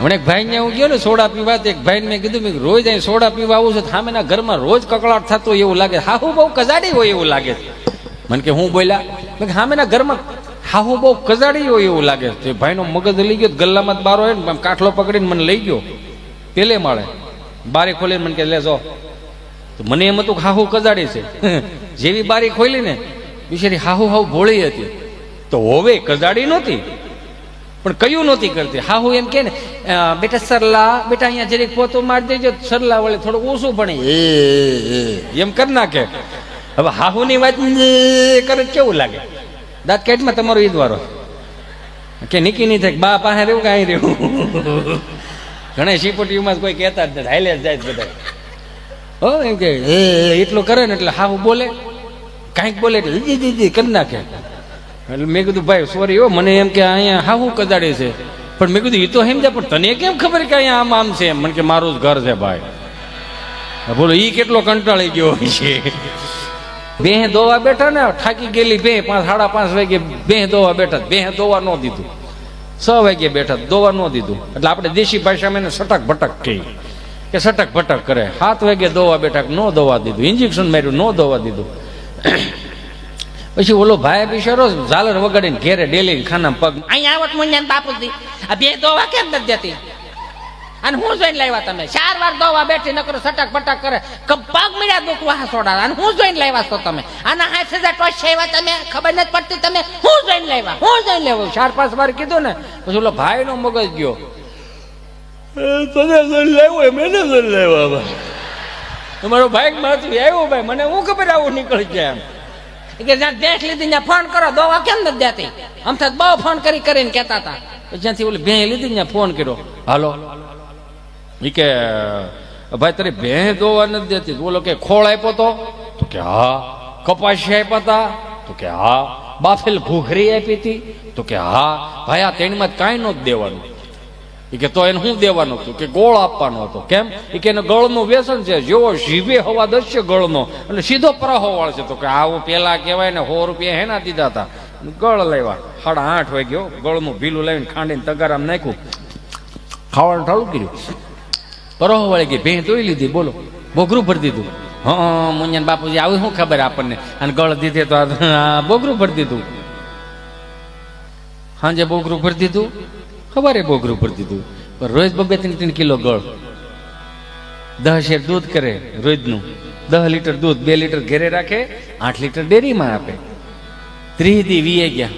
હમણાં એક ભાઈને હું ગયો ને સોડા પીવા, એક ભાઈને મેં કીધું મેં રોજ અહીં સોડા પીવા આવું છું, સામેના ઘરમાં રોજ કકળાટ થતો હોય એવું લાગે, હાહુ બહુ કજાડી હોય એવું લાગે છે. મને કે હું બોલ્યા, મેં સામેના ઘરમાં હાહુ બહુ કજાડી હોય એવું લાગે છે. ભાઈનો મગજ લઈ ગયો, ગલ્લામાં બારો હોય ને કાઠલો પકડીને મને લઈ ગયો પેલે માળે, બારી ખોલીને મને કે લે જો. તો મને એમ હતું કે હાહુ કજાડી છે. જેવી બારી ખોલી ને બિચારી હાહુ હાવ ભોળી હતી. તો હવે કજાડી નહોતી પણ કયું નહોતી કરતી. હાહુ એમ કે ને બેટા સરલા, બેટા અહીંયા જરીક પોતો મારી દેજો, સરલા વળે થોડુંક ઓછું ભણે એમ કરી નાખે. હવે હાહુની વાત કરે કેવું લાગે? દાંત કેટમાં તમારો ઈદ વારો કે નીકી નહીં થાય, બા પાસે રહેવું કે અહીં રહેવું. ઘણા શીપટીઓમાં કોઈ કહેતા જ નથી, હાલે જ જાય બધા. હો એમ કે એટલું કરે ને એટલે હાહુ બોલે, કાંઈક બોલે એટલે જી કરી નાખે. એટલે મેં કીધું ભાઈ સોરી હો, મને એમ કે અહીંયા હાહુ કજાડે છે, પણ મેં કીધું એ તો સમજ્યા, પણ તને કેમ ખબર કે અહીંયા આમ આમ છે? મને કે મારું જ ઘર છે ભાઈ. બોલો ઈ કેટલો કંટાળી ગયો છે. ભેહ દોવા બેઠા ને, થાકી ગયેલી ભેહ 5:30 વાગે ભેહ દોવા બેઠા, ભેહ દોવા ન દીધું. 6 વાગે બેઠા, દોવા ન દીધું. એટલે આપણે દેશી ભાષામાં એને સટક ભટક કહી કે સટક ભટક કરે. 7 વાગે દોવા બેઠા, ન દોવા દીધું. ઇન્જેક્શન માર્યું, ન દોવા દીધું. પછી ઓલો ભાઈ બિચારો ઝાલર વગાડીને ઘેરે ડેલી ખાનામાં પગ અહીંયા આવત મુંજાન બાપુજી, આ બે દોવા કેમ નથી દેતી? અને હું જોઈને લાવ્યા તમે? 4 વાર દોવા બેઠી ન કરો, સટક પટક કરે, પગ મીડા દુખવા સોડા. અને હું જોઈને લાવ્યા છો તમે? આના 6000 ટોચ છે તમે ખબર નથી પડતી? તમે હું જોઈને લાવ્યા? હું જોઈને લેવું? 4-5 વાર કીધું ને પછી ઓલો ભાઈ નો મગજ ગયો, તને જોઈને લાવ્યો, મેને જોઈને લાવ્યા. તમારો ભાઈ માથું આવ્યો, ભાઈ મને હું ખબર આવું નીકળી જાય એમ કે જ્યાં દેશ લીધી ત્યાં ફોન કરો, દવા કેમ નથી દેતી? આમ તો બહુ ફોન કરીને કહેતા હતા. જ્યાંથી ઓલી ભેં લીધી ત્યાં ફોન કર્યો, હાલો ઈ કે ભાઈ તારી ભેં દોવા નથી દેતી. બોલો કે ખોળ આપ્યો તો કે હા. કપાસી આપ્યા હતા તો કે હા. બાફેલ ઘૂઘરી આપી હતી તો કે હા. ભાઈ આ 3માં કાંઈ નહોતું દેવાનું. એ કે તો એને શું દેવાનું હતું? કે ગોળ આપવાનો હતો. કેમ? એ કે એને ગળનું વ્યસન છે, જેવો જીભે હવા દશે ગળનો એટલે સીધો પ્રહો વાળશે. તો કે આવું પેલા કહેવાય ને 100 રૂપિયા હેના દીધા હતા, ગળ લેવા 8:30 વાગ્યો, ગળનું ભીલું લાવીને ખાંડીને તગારામાં નાખ્યું, ખાવાનું ઠાળું કર્યું. પ્રહો વાળી ગઈ, ભેં ધોઈ લીધી, બોલો બોગરું ભરી દીધું. હા મુંજાન બાપુજી આવી શું ખબર આપણને? અને ગળ દીધે તો બોગરું ભરી દીધું. સાંજે બોગરું ભરી દીધું, ખબર બોગરું ભરી દીધું. પણ રોજ 2-3 કિલો ગળ, 10 શેર દૂધ કરે રોજનું, 10 લીટર દૂધ, 2 લીટર ઘેરે રાખે, 8 લીટર ડેરીમાં આપે. 30 દી વીએ ગયા.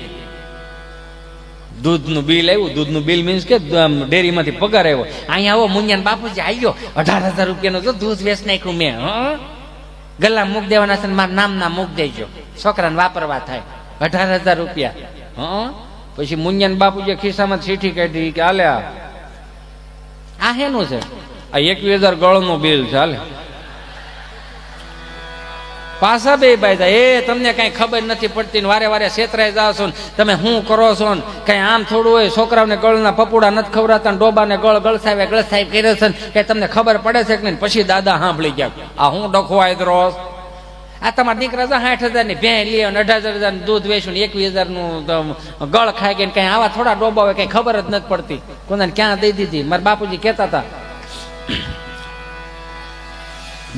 દૂધનું બિલ આવ્યું. દૂધનું બિલ મીન્સ કે ડેરીમાંથી પગાર આવ્યો. અહીંયા આવો મુંજાન બાપુજી આવ્યો, 18,000 રૂપિયાનું તો દૂધ વેચ નાખ્યું મેં. ગલ્લા મૂક દેવાના છે, મારા નામના મૂક દેજો, છોકરાને વાપરવા થાય. 18,000 રૂપિયા. પછી મુંજાન બાપુજી ખિસ્સામાં ચીઠી કાઢી કે હાલે આ હેનું છે? આ 21,000 ગળનું બિલ છે, હાલે. પાછા બે ભાઈ તમને કઈ ખબર નથી પડતી ને વારે વારે છેતરાઈ જાવ છો ને તમે શું કરો છો ને? કઈ આમ થોડું હોય, છોકરાઓને ગળના પપુડા નથી ખવડાતા ને ડોબાને ગળસાવે કર્યો છે કે તમને ખબર પડે છે કે નહીં? પછી દાદા સાંભળી ગયા, આ હું ડખવાય દ્રોસ. આ તમારા દીકરા 60,000 ની ભેં લે, 18,000 નું દૂધ વેચું, 21,000 નું ગળ ખાઈ ગઈ, કઈ આવા થોડા ડોબા હોય, કઈ ખબર જ નથી પડતી કોને ક્યાં દઈ દીધી. મારા બાપુજી કહેતા હતા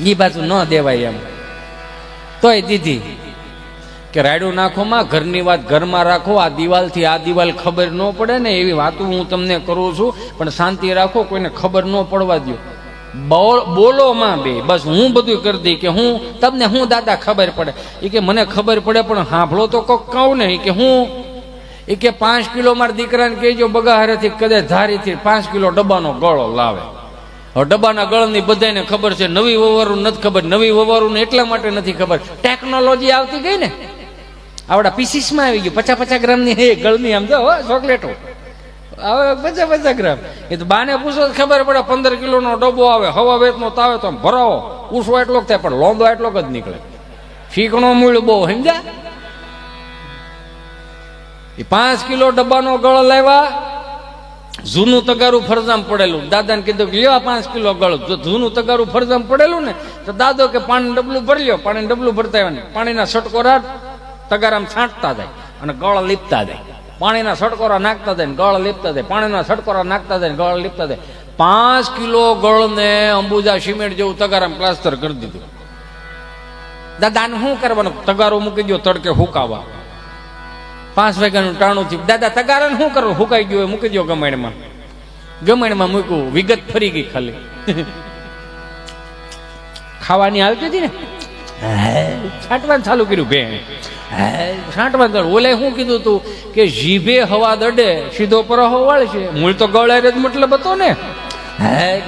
ઈ બાજુ ન દેવાય એમ, તોય દીધી કે રાયડું નાખો માં, ઘરની વાત ઘરમાં રાખો, આ દિવાલથી આ દિવાલ ખબર ન પડે ને એવી વાતો હું તમને કરું છું, પણ શાંતિ રાખો, કોઈને ખબર ન પડવા દો. બોલો માં બે, બસ હું બધું કરી દઈ કે હું તમને હું દાદા ખબર પડે. એ કે મને ખબર પડે પણ સાંભળો તો કોક કહું ને. કે હું એ કે 5 કિલો મારા દીકરાને કહેજો બગાહરેથી કદાચ ધારીથી 5 કિલો ડબ્બાનો ગળો લાવે. હવે ડબ્બાના ગળની બધાને ખબર છે, નવી વવારું નથી ખબર. નવી વવારું એટલા માટે નથી ખબર, ટેકનોલોજી આવતી ગઈ ને. આવડા પીસીસમાં આવી ગયું 50-50 ગ્રામની ગળની, આમ તો ચોકલેટો હવે 50-50 ગ્રામ. એ તો બાને પૂછો ખબર પડે. 15 કિલોનો ડબ્બો આવે, હવા વેતનો તાવે તો ભરાવો, ઉસો એટલો થાય પણ લોંદો એટલો જ નીકળે. શીકણો મૂળ બહુ, સમજ્યા? એ 5 કિલો ડબ્બાનો ગળ લાવ્યા. જૂનું તગારું ફરજામ પડેલું, દાદાને કીધું કે લ્યો 5 કિલો ગળ. જો જૂનું તગારું ફરજામ પડેલું ને તો દાદો કે પાણીનું ડબલું ભરી લ્યો. પાણીનું ડબલું ભરતા આવ્યા, પાણીના છટકો રાત તગારામ છાંટતા જાય અને ગળ લીપતા જાય. પાણીના છટકોરા નાખતા જાય ને ગળ લીપતા જાય, પાણીના છટકોરા નાખતા જાય ને ગળ લીપતા જાય. 5 કિલો ગળને અંબુજા સિમેન્ટ જેવું તગારામાં પ્લાસ્ટર કરી દીધું. દાદા આને શું કરવાનું? તગારો મૂકી દો તડકે હુકાવા. 5 વાગ્યાનું ટાણું થયું. દાદા તગારાને શું કરવું? હુકાઈ ગયું મૂકી દો ગમાણમાં. ગમાણમાં મૂક્યું, વિગત ફરી ગઈ ખાલી. ખાવાની હાલતી હતી ને, છાંટવાનું ચાલુ કર્યું ભેણ. છાંટવાનું ચાલુ. ઓલે શું કીધું તું કે જીભે હવા દડે સીધો પરહો વળશે. મૂળ તો ગળાય જ મતલબ હતો ને.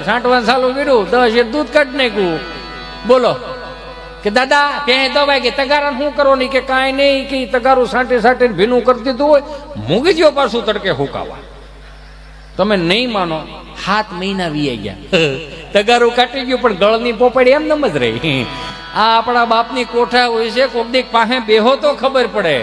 છાંટવાનું ચાલુ કર્યું, 10 દૂધ કાઢી નાખ્યું. બોલો કે દાદા ત્યાં દવાઈ કે તગારા શું કરો નહીં? કે કાંઈ નહીં, કે તગારું સાંટે સાંટે ભીનું કરી દીધું હોય, મૂકી દો પાછું તડકે હુકાવા. તમે નહીં માનો, 7 મહિના વીએ ગયા. તગારું કાટી ગયું પણ ગળની પોપડી એમ નમ જ રહી. આ આપણા બાપની કોઠા હોય છે, કોક દીક પાસે બેહો તો ખબર પડે.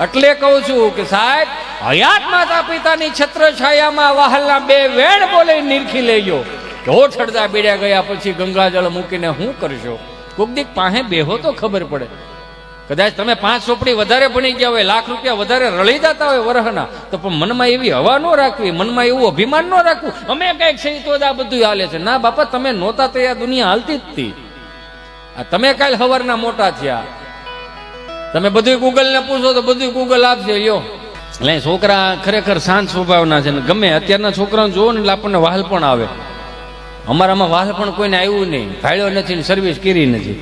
એટલે કહું છું કે સાહેબ, હયાત માતા પિતાની છત્ર છાયામાં વહાલના 2 વેણ બોલે નિરખી લેજો. જો છડદા બેડ્યા ગયા પછી ગંગાજળ મૂકીને શું કરશો? કોક દીક પાસે બેહો તો ખબર પડે. કદાચ તમે 5 ચોપડી વધારે ભણી ગયા હોય, લાખ રૂપિયા વધારે રળી જતા હોય વરહના, તો પણ મનમાં એવી હવા ન રાખવી, મનમાં એવું અભિમાન ન રાખવું અમે કઈક છે તો જ આ બધું હાલે છે. ના બાપા, તમે નહોતા તો આ દુનિયા હાલતી જ હતી. તમે કાલ સવારના મોટા થયા. તમે બધું ગૂગલ ને પૂછો તો બધું ગૂગલ આપશે. યો એટલે છોકરા ખરેખર શાંત સ્વભાવના છે ને ગમે અત્યારના છોકરાઓને જોવો ને એટલે આપણને વહાલ પણ આવે. અમારામાં વહાલ પણ કોઈને આવ્યું નહીં, ભાડ્યો નથી ને સર્વિસ કરી નથી.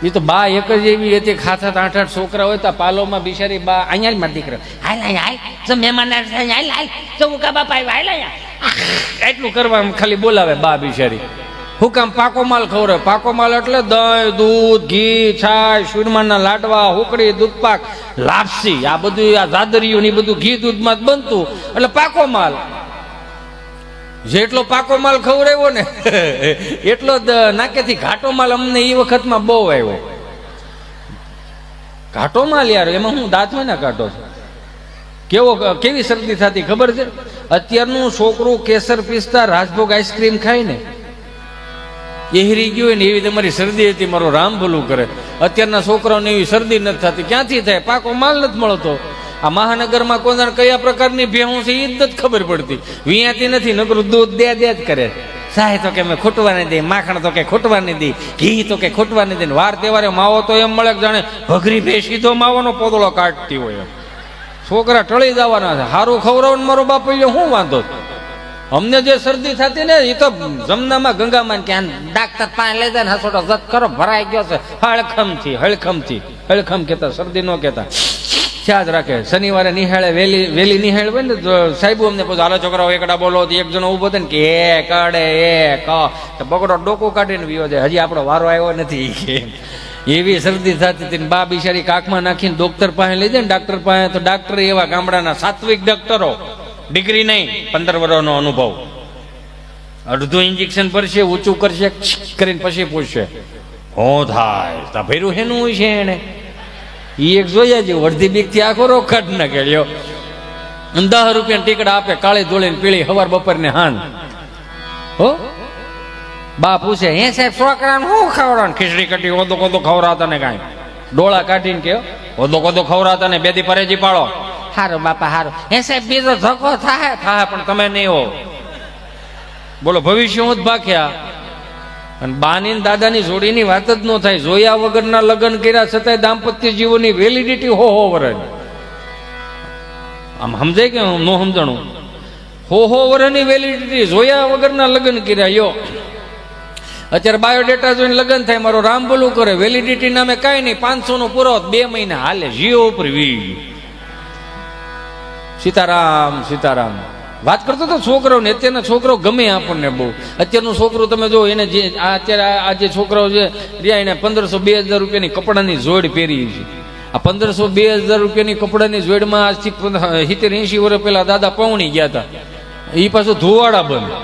એ તો બા એક જ એવી હતી, ખાતા 8-8 છોકરા હોય તો પાલોમાં બિચારી બા અહીંયા મારા દીકરા હાલ હાલ જો મહેમાન હાલ હાલ જો મુકા બાપા આવ્યા હાલ એટલું કરવા ખાલી બોલાવે બા બિચારી. હું કામ? પાકો માલ ખવડાવે. પાકો માલ એટલે દહીં, દૂધ, ઘી, છાશ, સુરમાના લાડવા, હુકડી, દૂધપાક, લાપસી, આ બધું આ જાદરિયું ને બધું ઘી દૂધમાં જ બનતું એટલે પાકો માલ. જેટલો પાકો માલ ખવડાવ્યો ને એટલો જ નાકેથી ઘાટો માલ અમને એ વખતમાં બહુ આવ્યો. ઘાટો માલ યાર, એમાં હું દાંત હોય ને કાઢો કેવી શરદી થતી ખબર છે? અત્યારનું છોકરું કેસર પિસ્તા રાજભોગ આઈસ્ક્રીમ ખાય ને એહરી ગયું ને એવી તમારી શરદી હતી. મારો રામ ભલું કરે. અત્યારના છોકરાઓને એવી શરદી નથી થતી. ક્યાંથી થાય? પાકો માલ નથી મળતો. આ મહાનગરમાં કોણ કયા પ્રકારની ભેહું છે એ જ નથી ખબર પડતી. વિયાતી નથી, નકરું દૂધ દે જ કરે. સાહે તો કે મેં ખૂટવા નહીં દે, માખણ તો કે ખૂટવા નહીં દે, ઘી તો કે ખૂટવા નહીં દે. વાર તહેવારે માવો તો એમ મળે જાણે ભઘરી ભે સીધો માવાનો પોદળો કાઢતી હોય એમ. છોકરા ટળી જવાના છે. સારું ખવડાવો ને મારો બાપ શું વાંધો? અમને જે શરદી થતી ને એ તો જમનામાં ગંગામાં ક્યાં ડાક્ટર પાસે લઈ જાય ને હસોટો જત કરો ભરાઈ ગયો છે. હળખમ કહેતા, શરદી ન કહેતા. ખ્યાલ રાખે. શનિવારે નિહાળે વેલી નિહાળ હોય ને સાહેબ અમને પૂછે હાલો છોકરાઓ એકડા બોલો. એક જણો ઉભો થાય ને કે એ કાઢે એ ક બગડો ડોકું કાઢીને વિયો જાય. હજી આપણો વારો આવ્યો નથી. એવી શરદી થતી હતી. બા બિચારી કાખમાં નાખીને ડોક્ટર પાસે લઈ જાય ને ડાક્ટર પાસે. તો ડાક્ટર એવા ગામડાના સાત્વિક ડોક્ટરો, ડિગ્રી નહીં, 15 વર્ષનો અનુભવ. અડધું ઇન્જેક્શન ભરશે, ઊંચું કરશે કરીને પછી પૂછશે હું થાય તા ભેરું હેનું હોય છે એને. એ એક જોયા જેવું અડધી બીક થી આખો રોગ કાઢ ના કર્યો. 10 રૂપિયા ટીકડા આપે, કાળી ધોળી પીળી, હવાર બપોર ને હાન. હો બા પૂછે હે સાહેબ છોકરાને શું ખવડાવવાનું? ખીચડી કટી ઓદો કોદો ખવડાવતા ને કાંઈ ડોળા કાઢીને કે ઓદો કોદો ખવડાવતા ને બેદી પરેજી પાડો. હારો બાપા હારો. હે સાહેબ બીજો ધક્કો થાય પણ તમે નહીં હો. બોલો ભવિષ્ય હું જ ભાખ્યા. અને બાની દાદાની જોડીની વાત જ ન થાય. જોયા વગરના લગ્ન કર્યા છતાંય દાંપત્ય જીવનની વેલિડિટી હો વર્ષ. આમ સમજાય કે ન સમજણું? હો વર્ષની વેલિડિટી. જોયા વગરના લગ્ન કર્યા. યો અત્યારે બાયોડેટા જોઈને લગ્ન થાય. મારો રામ બોલું કરે. વેલિડિટી નામે કાંઈ નહીં. 500 નો પૂરો 2 મહિના હાલે. જીઓ ઉપર વી. સીતારામ સીતારામ વાત કરતો તો છોકરાઓને. અત્યારના છોકરાઓ ગમે આપણને બહુ. અત્યારનું છોકરું તમે જો એને જે અત્યારે આ જે છોકરાઓ છે રહ્યા એને 1500-2000 રૂપિયાની કપડાની જોડ પહેરી છે. આ 1500-2000 રૂપિયાની કપડાની જોડમાં આજથી 70-80 વર્ષ પહેલા દાદા પૌણી ગયા હતા. એ પાછું ધોવાડા બંધ.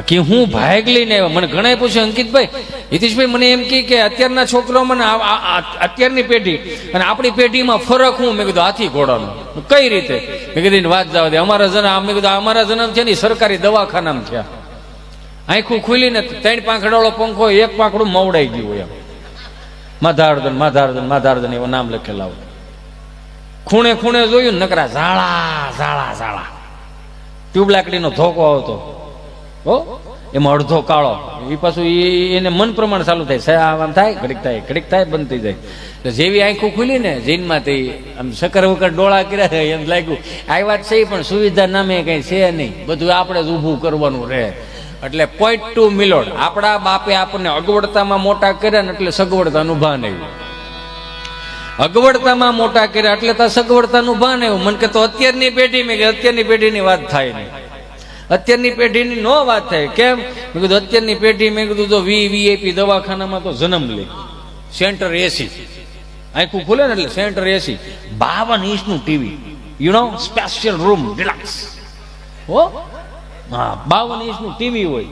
કે હું ભાગ લઈને આવ્યો. મને ઘણા પૂછ્યું અંકિતભાઈ, હિતેશભાઈ મને એમ કે અત્યારના છોકરાઓ મને અત્યારની પેઢી અને આપણી પેઢીમાં ફરક હું? મેં કીધું હાથી ઘોડાનો. કઈ રીતે? મેં કીધું વાત જવા દે. અમારા જન્મ, મેં કીધું અમારા જન્મ છે ને સરકારી દવાખાનામાં થયા. આંખું ખુલીને 3 પાંખડાવાળો પંખો, 1 પાંખડું મવડાઈ ગયું હોય. માધાર્દન એવો નામ લખેલા હોય. ખૂણે ખૂણે જોયું ને નકરા ઝાડા ઝાડા ઝાડા, ટ્યુબ લાકડીનો ધોકો આવતો હો, એમાં અડધો કાળો, એ પાછું એને મન પ્રમાણ ચાલુ થાય, આમ થાય ઘડીક થાય બંધ થઈ જાય. એટલે જેવી આંખું ખુલી ને જીનમાં તે આમ સકર વકર ડોળા કર્યા, એમ લાગ્યું આ વાત છે પણ સુવિધા નામે કઈ છે નહીં, બધું આપણે જ ઊભું કરવાનું રહે. એટલે પોઈન્ટ ટુ મિલોડ, આપણા બાપે આપણને અગવડતામાં મોટા કર્યા ને એટલે સગવડતાનું ભાન આવ્યું, અગવડતામાં મોટા કર્યા એટલે તો સગવડતાનું ભાન આવ્યું. મને કે તો અત્યારની પેઢી, મેં કે અત્યારની પેઢીની વાત થાય નહીં, અત્યારની પેઢીની નો વાત થાય. કેમ? મેં કીધું અત્યારની પેઢી, મેં કીધું તો વીઆઈપી દવાખાનામાં તો જન્મ લે, સેન્ટર એસી, આખું ખુલે ને એટલે સેન્ટર એસી, 52 ઇંચનું TV, you know special room deluxe, હો હા 52 ઇંચનું ટીવી હોય.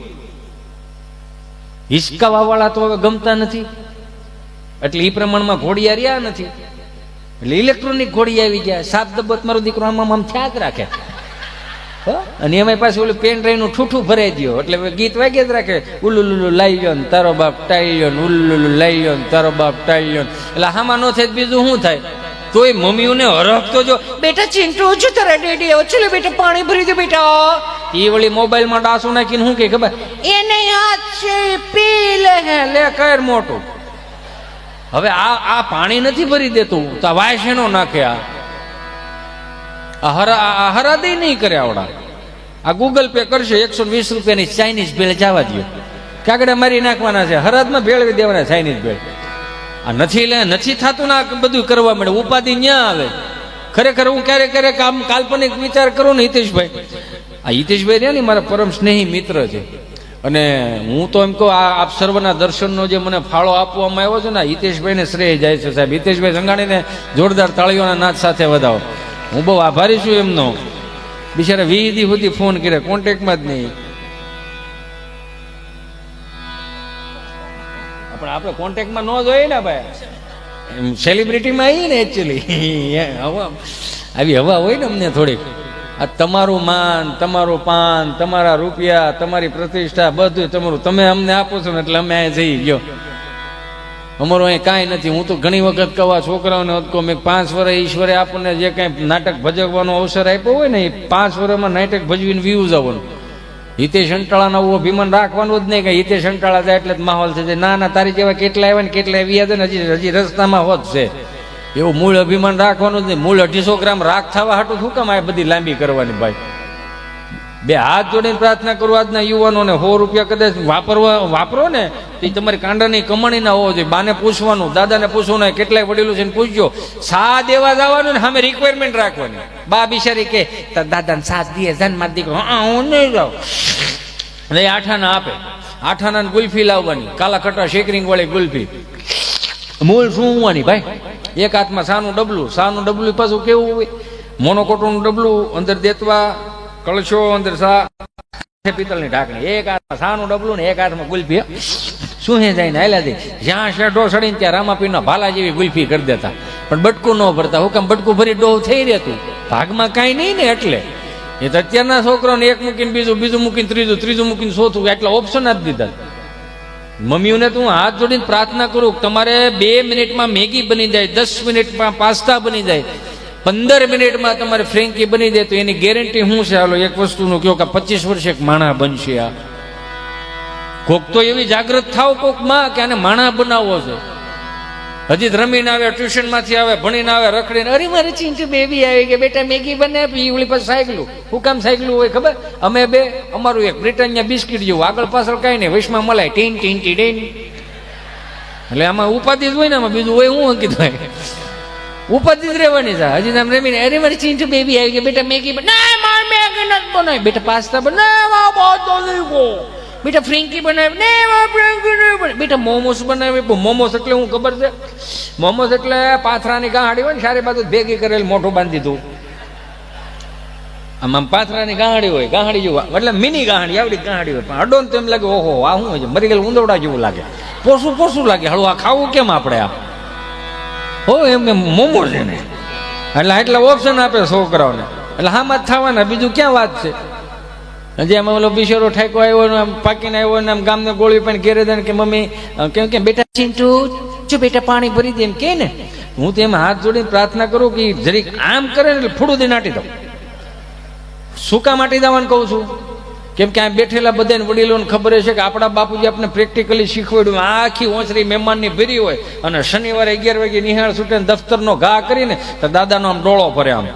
હિસકાવા વાળા તો હવે ગમતા નથી, એટલે એ પ્રમાણમાં ઘોડિયા રહ્યા નથી, એટલે ઇલેક્ટ્રોનિક ઘોડી આવી ગયા. સાપ દબત મારો દીકરો આમ આમ થયા જ રાખે, અને એમાં પાછું ઓલું પેન ડ્રાઈવ નું ઠૂઠું ભરાઈ દો, એટલે ગીત વાગ્યા જ રાખે, ઉલ્લુલુલુ લાઈ લ્યો ને તારો બાપ ટાઈ લ્યો ને, ઉલ્લુલુ લાઈ લ્યો ને તારો બાપ ટાઈ લ્યો ને. એટલે આમાં ન થાય બીજું શું થાય? તોય મમ્મીઓને હરખતો જો, બેટા ચિંટુ છું તારા ડેડી, ચલો બેટા પાણી ભરી દો બેટા. એ વળી મોબાઈલમાં ડાસું નાખીને શું કે ખબર, એને યાદ છે પી લે, લે કર મોટું. હવે આ પાણી નથી ભરી દેતું તો આ વાય શેનો નાખે? આ હરાદે નહીં કરે આવડા, આ ગૂગલ પે કરશે, 120 રૂપિયાની ચાઇનીઝ ભેળ જવા દો, કાગડા મારી નાખવાના છે, હરાદમાં ભેળવી દેવાના ચાઇનીઝ ભેળ. આ નથી થતું ના બધું કરવા મળે, ઉપાધિ ન્યા આવે. ખરેખર હું ક્યારેક આમ કાલ્પનિક વિચાર કરું ને, હિતેશભાઈ, આ હિતેશભાઈ રહ્યા ને મારા પરમ સ્નેહી મિત્ર છે, અને હું તો એમ કહું આપ સર્વના દર્શનનો જે મને ફાળો આપવામાં આવ્યો છે ને, હિતેશભાઈને શ્રેય જાય છે સાહેબ. હિતેશભાઈ સંઘાણીને જોરદાર તાળીઓના નાદ સાથે વધાવો. હું બહુ આભારી છું એમનો. બિચારા 20 દી સુધી ફોન કર્યા, કોન્ટેક્ટમાં જ નહીં. પણ આપણે કોન્ટેક્ટમાં ન જોઈએ ને ભાઈ, સેલિબ્રિટીમાં આવીએ ને એકચ્યુઅલી આવી હવા હોય ને અમને થોડીક. આ તમારું માન, તમારું પાન, તમારા રૂપિયા, તમારી પ્રતિષ્ઠા બધું તમારું, તમે અમને આપો છો ને એટલે અમે અહીં જઈ ગયો. અમારું અહીં કાંઈ નથી. હું તો ઘણી વખત કહું છોકરાઓને કહું, મેં 5 વર્ષ ઈશ્વરે આપણને જે કાંઈ નાટક ભજવવાનો અવસર આપ્યો હોય ને, એ 5 વર્ષમાં નાટક ભજવીને વ્યૂઝ આવવાનું. હિતેશ અંટાળાના આવું અભિમાન રાખવાનું જ નહીં કે હિતેશ અંટાળા જાય એટલે જ માહોલ થઈ જાય. ના તારી જેવા કેટલા આવ્યા ને કેટલા આવ્યા છે ને, હજી રસ્તામાં હોત છે. એવું મૂળ અભિમાન રાખવાનું જ નહીં. મૂળ 250 ગ્રામ રાખ થવા હાટું શું કામ આ બધી લાંબી કરવાની ભાઈ? બે હાથ જોડીને પ્રાર્થના કરું આજના યુવાનોને, 100 રૂપિયા કદાચ વાપરો ને તો તમારી કાંડાની કમાણી ના હોવો જોઈએ. બાને પૂછવાનું, દાદાને પૂછવાનું, કેટલાય વડીલો છે પૂછજો. સા દેવા જવાનું ને સામે રિક્વાયરમેન્ટ રાખવાની. બા બિચારી કે દાદાને 7 દીએ જન માર દીકરો, હું નહીં જાઉં. એટલે 8 આના આપે, 8 આના ગુલ્ફી લાવવાની, કાલા ખટા શેકરિંગ વાળી ગુલ્ફી. મૂળ શું હોવાની ભાઈ? એક હાથમાં સાનું ડબલું પાછું કેવું હોય, મોનોકોટોનું ડબલું, અંદર દેતવા કળશો, અંદર સા પિત્તળની ઢાંકણી, એક હાથમાં સાનું ડબલું ને એક હાથમાં ગુલ્ફી. શું હે જાય ને હાલ્યા જ્યાં શેઢો સડીને ત્યાં રામાપીરના ભાલા જેવી ગુલ્ફી કરી દેતા, પણ બટકું ન ભરતા. હું કામ? બટકું ભરી ડોહ થઈ રહેતું, ભાગમાં કાંઈ નહીં ને. એટલે એ તો અત્યારના છોકરાઓને એક મૂકીને બીજું મૂકીને ત્રીજું મૂકીને ચોથું, એટલા ઓપ્શન આપી દીધા. મમ્મીઓને તો હું હાથ જોડીને પ્રાર્થના કરું, તમારે 2 મિનિટમાં મેગી બની જાય, 10 મિનિટમાં પાસ્તા બની જાય, 15 મિનિટમાં તમારે ફ્રેન્કી બની જાય, તો એની ગેરંટી શું છે? હાલો એક વસ્તુનું કહો કે 25 વર્ષે એક માણા બનશે. આ કોક તો એવી જાગૃત થાવ કોક માં કે આને માણા બનાવવો છે. હજી રમીને આવે, ટ્યુશન માંથી આવે, ભણીને આવે, રખડીને, અરે મારે ચિંટુ બેબી આવી કે બેટા મેગી બનાવી. ઓલી પાસે સાયકલું, હું કામ સાયકલું હોય ખબર? અમે બે, અમારું એક બ્રિટાનિયા બિસ્કીટ જેવું, આગળ પાછળ કાંઈ નહીં, વૈશમાં મલાય ટીન ટીન ટીન. એટલે આમાં ઉપાધિ જ હોય ને, આમાં બીજું હોય હું કીધું, ઉપાધિ જ રહેવાની છે. હજી તમે રમીને, અરે મારી ચિંટુ બેબી આવી કે બેટા મેગી બનાવી, બેટા પાસ્તા બનાવી, બેટા ફ્રેન્કી બનાવી, બેટા મોમોસ બનાવી. મોમોસ એટલે હું ખબર છે? મોમોસ એટલે પાથરાની ગાંહડી હોય ને, સારી બાજુ ભેગી કરેલ, મોઢું બાંધી દીધું, આમ પાથરાની ગાંહડી હોય, ગાંહડી જેવું, એટલે મિની ગાંહડી, આવડી ગાંહડી હોય, પણ અડો ને તો એમ લાગે ઓહો આ શું હોય છે, મરી ગયેલ ઉંદરડા જેવું લાગે, પોસું લાગે. હળું આ ખાવું કેમ આપણે? આ હો એમ મોમો છે ને, એટલે એટલા ઓપ્શન આપે છોકરાઓને, એટલે હામાં જ થવાના, બીજું ક્યાં વાત છે? હજી આમાં ઓલો બિશેરો ઠાકો આવ્યો ને, આમ પાકીને આવ્યો ને, આમ ગામને ગોળી પણ ઘેરે દે કે મમ્મી કેમ કે બેટા ચિંટુ જો બેટા પાણી ભરી દે એમ કે ને, હું તો એમ હાથ જોડીને પ્રાર્થના કરું કે જરીક આમ કરે ને એટલે ફૂડું દઈને નાટી દઉં. શું કામ નાટી દેવાનું કહું છું? કેમ કે આ બેઠેલા બધાને વડીલોને ખબર છે કે આપણા બાપુજી આપણે પ્રેક્ટિકલી શીખવાડ્યું. આખી ઓસરી મહેમાનની ભરી હોય અને શનિવારે 11 વાગે નિહાળ છૂટે દફતરનો ઘા કરીને તો દાદાનો આમ ડોળો ભરે આમ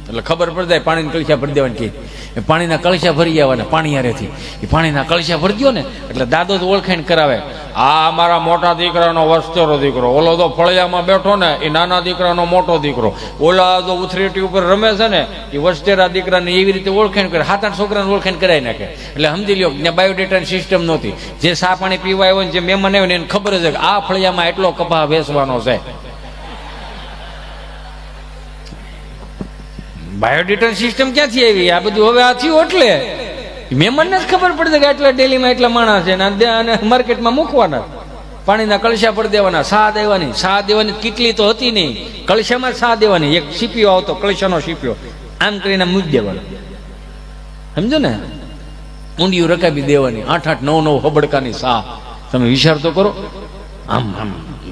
એટલે ખબર પડી જાય પાણીના કળશા ભરી દેવાની કે પાણીના કળશા ભરી આવવાના પાણી હારેથી. એ પાણીના કળશા ભરી દો ને એટલે દાદો તો ઓળખાણ કરાવે, આ અમારા મોટા દીકરાનો વસ્તેરો દીકરો, ઓલો તો ફળિયામાં બેઠો ને એ નાના દીકરાનો મોટો દીકરો, ઓલા તો ઉથરેટી ઉપર રમે છે ને એ વસ્તેરા દીકરાને એવી રીતે ઓળખાણ કરે. 7-8 છોકરાને ઓળખાણ કરાવી નાખે. એટલે સમજી લ્યો ત્યાં બાયોડેટાની સિસ્ટમ નહોતી. જે સા પાણી પીવા આવ્યો ને જે મહેમાન આવ્યો ને એને ખબર છે કે આ ફળિયામાં એટલો કપા વેચવાનો છે. બાયોડેટા સિસ્ટમ ક્યાંથી આવી? આ બધું હવે આ થયું એટલે મહેમાનને જ ખબર પડશે કે આટલા ડેલીમાં એટલા માણસ છે અને માર્કેટમાં મૂકવાના. પાણીના કળશા પડી દેવાના, સા દેવાની કેટલી તો હતી નહીં, કળશામાં સા દેવાની. એક સીપીઓ આવતો, કળશાનો સીપીઓ, આમ કરીને મૂકી દેવાનો. સમજો ને? ઊંડિયું રકાબી દેવાની, 8-8, 9-9 હબડકાની સા. તમે વિચાર તો કરો. આમ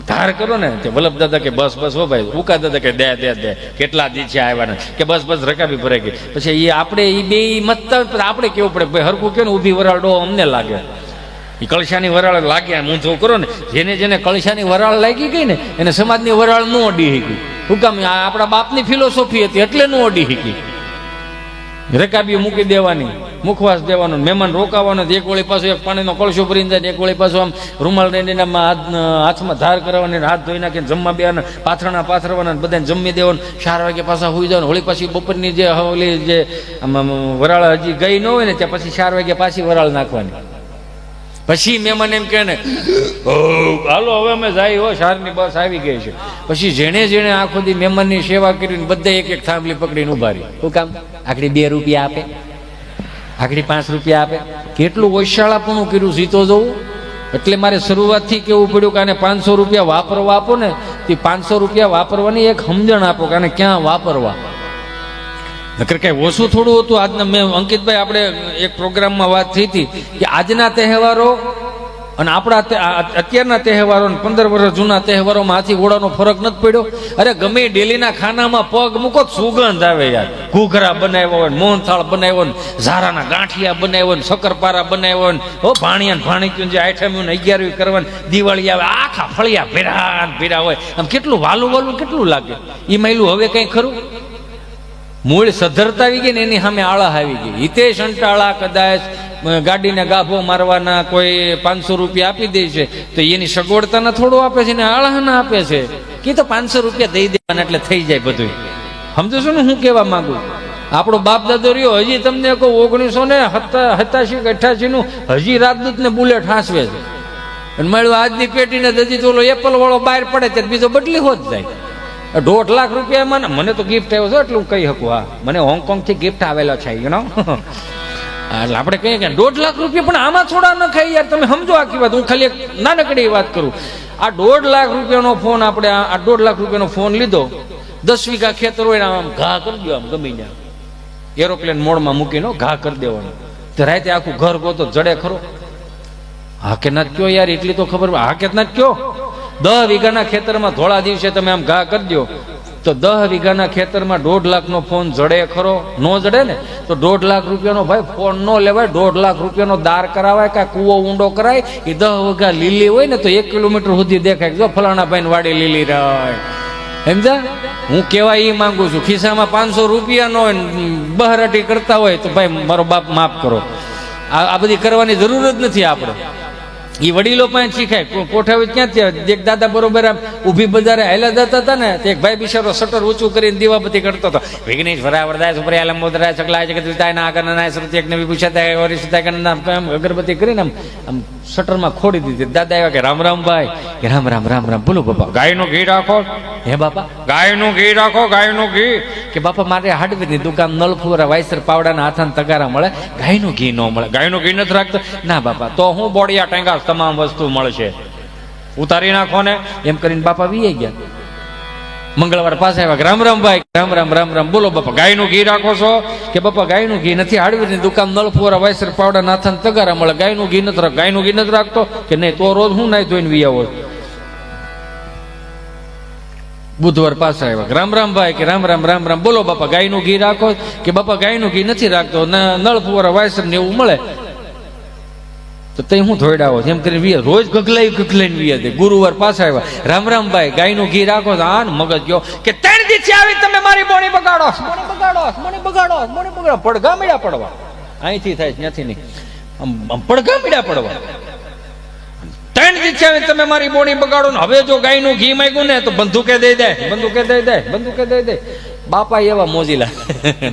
ધાર કરો ને તે વલ્લભ દાદા કે બસ હો ભાઈ, ઉકા દાદા કે દે કેટલા દી છે આવ્યા કે બસ રકાબી ભરાઈ ગઈ. પછી એ આપણે એ બે મતતા આપણે કેવું પડે ભાઈ હરખું કે ને ઊભી વરાળ ડો અમને લાગે. એ કળશાની વરાળ લાગે ઊંધો કરો ને, જેને કળશાની વરાળ લાગી ગઈ ને એને સમાજની વરાળ ન અડી શકી. શું કામ? આપણા બાપની ફિલોસોફી હતી એટલે ન અડી શકી. રકાબી મૂકી દેવાની, મુખવાસ દેવાનો, મહેમાન રોકાવાનો. એક વળી પાછું એક પાણીનો કળશો ભરીને જાય, એક વળી પાછું આમ રૂમાલ લઈને હાથમાં ધાર કરવાની, હાથ ધોઈ નાખીને જમવા બેવાના, પાથરણા પાથરવાના, બધાને જમી દેવાનું. 4 વાગે પાછા સુઈ જવાનું. વળી પાછી બપોરની જે ઓલી જે વરાળ હજી ગઈ ન હોય ને ત્યાં પછી 4 વાગે પાછી વરાળ નાખવાની. પછી મહેમાન એમ કહે ને હાલો હવે અમે જાય હો, શારની બસ આવી ગઈ છે. પછી જેણે આખો દી મહેમાનની સેવા કરીને બધા એક થાંભલી પકડીને ઉભા રહી. શું કામ? આખડી 2 રૂપિયા આપે, આખડી 5 રૂપિયા આપે. કેટલું વૈશાળાપણું કર્યું સીતો જોવું. એટલે મારે શરૂઆતથી કેવું પડ્યું કે આને 500 રૂપિયા વાપરવા આપો ને, તે 500 રૂપિયા વાપરવાની એક સમજણ આપો કે આને ક્યાં વાપરવા. નકર કઈ ઓછું થોડું હતું. આજના મેં અંકિતભાઈ આપણે એક પ્રોગ્રામમાં વાત થઈ હતી કે આજના તહેવારો અને આપણા અત્યારના તહેવારો 15 વર્ષ જૂના તહેવારોમાં હાથી ઘોડાનો ફરક નથી પડ્યો. અરે ગમે ડેલીના ખાનામાં પગ મૂકો સુગંધ આવે યાર. ઘૂઘરા બનાવ્યો હોય, મોહનથાળ બનાવ્યો ને, ઝારાના ગાંઠિયા બનાવ્યો ને, શક્કરપારા બનાવ્યો ને, ભાણિયા ભાણીક્યું જે આઈટમ્યું ને 11 કરવાની, દિવાળી આવે આખા ફળિયા ભેરા હોય. આમ કેટલું વાલું કેટલું લાગે. એ માયલું હવે કઈ ખરું? મૂળ સધરતા આવી ગઈ ને એની સામે આળા આવી ગઈ. હિતેશ અંટાળા કદાચ ગાડીને ગાભો મારવાના કોઈ 500 રૂપિયા આપી દે છે તો એની સગવડતાના થોડું આપે છે ને આળાના આપે છે કે તો 500 રૂપિયા દઈ દેવાના એટલે થઈ જાય બધું. સમજો છો ને હું કહેવા માંગુ? આપણો બાપ દાદો રહ્યો હજી તમને કહું 1987 કે 88 નું હજી રાજદૂત ને બુલેટ હાંસવે છે. અને મળ્યું આજની પેટીને હજી તો ઓલો એપલ વાળો બહાર પડે ત્યારે બીજો બદલી હોત જાય. 1.5 લાખ રૂપિયા મને તો ગિફ્ટ આવ્યો છે એટલે હું કહી શકું. હા, મને હોંગકોંગ થી ગિફ્ટ આવેલો છે યુ નો. એટલે આપણે કહીએ કે 1.5 લાખ રૂપિયા, પણ આમાં થોડા ન ખાઈ યાર. તમે સમજો આખી વાત. હું ખાલી એક નાનકડી વાત કરું. આ 1.5 લાખ રૂપિયાનો ફોન આપણે આ 1.5 લાખ રૂપિયાનો ફોન લીધો, 10 વીઘા ખેતર હોય આમ ઘા કરી દો, આમ ગમી જાય એરોપ્લેન મોડમાં મૂકીને ઘા કરી દેવાનો. તો રાતે આખું ઘર ગોતો જડે ખરો? હા કે ના કયો યાર, એટલી તો ખબર. હા કે ના કયો? 10 વીઘાના ખેતરમાં ધોળા દિવસે તમે આમ ઘા કરી દો તો 10 વીઘાના ખેતરમાં 1.5 લાખનો ફોન જડે ખરો? નો જડે ને. તો 1.5 લાખ રૂપિયાનો ભાઈ ફોન નો લેવાય. 1.5 લાખ રૂપિયાનો દાર કરાવાય કે કૂવો ઊંડો કરાય. એ 10 વીઘા લીલી હોય ને તો 1 કિલોમીટર સુધી દેખાય. જો ફલાણા ભાઈ વાડી લીલી રહે. સમજા? હું કેવા એ માંગુ છું, ખિસ્સામાં 500 રૂપિયા નો બહરાટી કરતા હોય તો ભાઈ મારો બાપ માફ કરો. આ બધી કરવાની જરૂર જ નથી આપણે. એ વડીલો પાસે શીખાય. કોઠાવી ક્યાંથી? એક દાદા બરોબર આમ ઊભી બજારે હાલ્યા જતા હતા ને, એક ભાઈ બિચારો શટર ઊંચું કરીને દીવાબત્તી કરતો હતો. વિઘ્નેશ વરાવરદાય સુપરે આલમોદરાય સકલાય જગતવિતાય નાગનનાય સૃત્યજ્ઞ વિભૂષતાય વરિષ્ઠતાય કનના અગરબત્તી કરીને આમ શટરમાં ખોડી દીધી. દાદા આવ્યા કે રામ રામ ભાઈ. કે રામ રામ રામ રામ. બોલો બાપા. ગાયનું ઘી રાખો. હે બાપા ગાયનું ઘી રાખો, ગાયનું ઘી. કે બાપા મારે હાર્ડવેરની દુકાન નલફુરા વાયસર પાવડાના હાથાના તગારા મળે, ગાયનું ઘી ન મળે. ગાયનું ઘી નથી રાખતો? ના બાપા તો હું બોડિયા ટેંગા તમામ વસ્તુ મળશે, ઉતારી નાખો ને. એમ કરીને બાપા વી ગયા. મંગળવાર પાસે આવ્યા. રામ રામ ભાઈ. રામ રામ રામ રામ. બોલો બાપા ગાયનું ઘી રાખો છો? કે બાપા ગાયનું ઘી નથી, હાર્ડવેરની દુકાન નલફુરા વાયસર પાવડા નાથાના તગારા મળે, ગાયનું ઘી નથી રાખ. ગાયનું ઘી નથી રાખતો? કે નહીં તો રોજ હું નાઈ ધોઈને વી આવો. બુધવાર પાછા આવ્યા કે રામ રામ ભાઈ કે રામ રામ રામ રામ બોલો બાપા ગાયનું ઘી રાખો કે બાપા ગાયનું ઘી નથી રાખતો નળ ફુવારા વાયસર ને એવું મળે તો તઈ હું ધોઈડાવો એમ કરીને વિયા રોજ ગગલાઈને વિયા દે. ગુરુવાર પાછા આવ્યા રામ રામ ભાઈ ગાયનું ઘી રાખો તો આ મગજ ગયો કે 3 દિવસથી આવી તમે મારી બોણી બગાડો પડઘા મીડા પડવા અહીંથી થાય ત્યાંથી નહીં આમ પડઘા મીડા પડવા 3 દિવસથી આવી તમે મારી બોણી બગાડો ને હવે જો ગાયનું ઘી માંગ્યું ને તો બંદૂકે દઈ દે. બાપા એવા મોજીલા